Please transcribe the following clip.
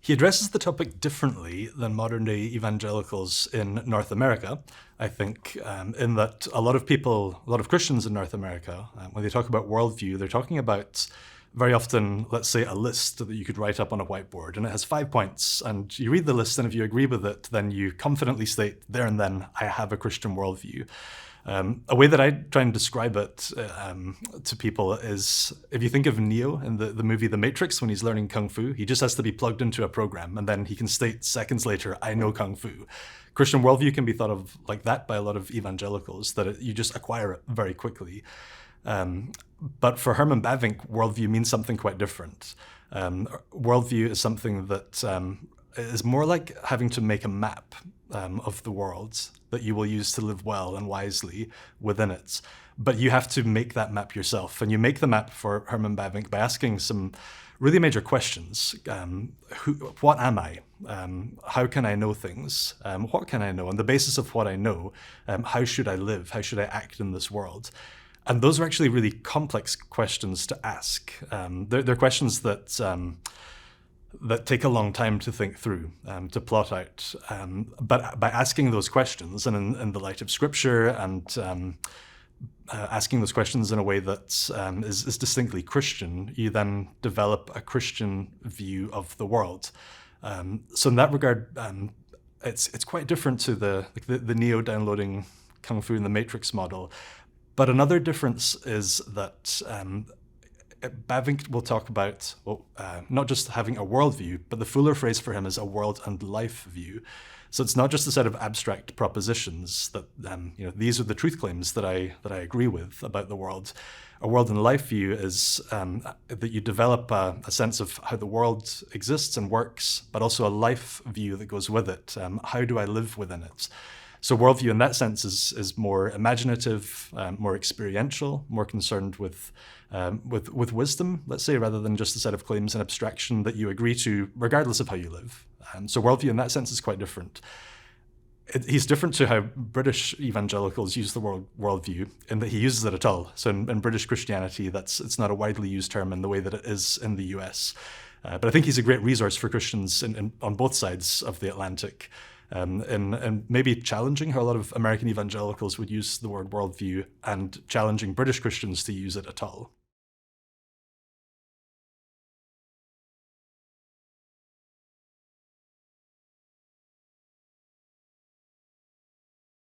He addresses the topic differently than modern-day evangelicals in North America, I think, in that a lot of Christians in North America, when they talk about worldview, they're talking about very often, let's say, a list that you could write up on a whiteboard, and it has 5 points, and you read the list, and if you agree with it, then you confidently state, there and then, I have a Christian worldview. A way that I try and describe it to people is, if you think of Neo in the movie The Matrix, when he's learning Kung Fu, he just has to be plugged into a program, and then he can state seconds later, I know Kung Fu. Christian worldview can be thought of like that by a lot of evangelicals, that you just acquire it very quickly. But for Herman Bavinck, worldview means something quite different. Worldview is something that is more like having to make a map of the world that you will use to live well and wisely within it. But you have to make that map yourself. And you make the map for Herman Bavinck by asking some really major questions. What am I? How can I know things? What can I know? On the basis of what I know, how should I live? How should I act in this world? And those are actually really complex questions to ask. They're questions that take a long time to think through, to plot out. But by asking those questions, and in the light of Scripture, and asking those questions in a way that is distinctly Christian, you then develop a Christian view of the world. So in that regard, it's quite different to the Neo downloading Kung Fu in the Matrix model. But another difference is that Bavinck will talk about not just having a worldview, but the fuller phrase for him is a world and life view. So it's not just a set of abstract propositions that these are the truth claims that I agree with about the world. A world and life view is that you develop a sense of how the world exists and works, but also a life view that goes with it. How do I live within it? So worldview in that sense is more imaginative, more experiential, more concerned with wisdom, let's say, rather than just a set of claims and abstraction that you agree to regardless of how you live. So worldview in that sense is quite different. He's different to how British evangelicals use the word worldview, in that he uses it at all. So in British Christianity, it's not a widely used term in the way that it is in the US. But I think he's a great resource for Christians on both sides of the Atlantic. And maybe challenging how a lot of American evangelicals would use the word worldview, and challenging British Christians to use it at all.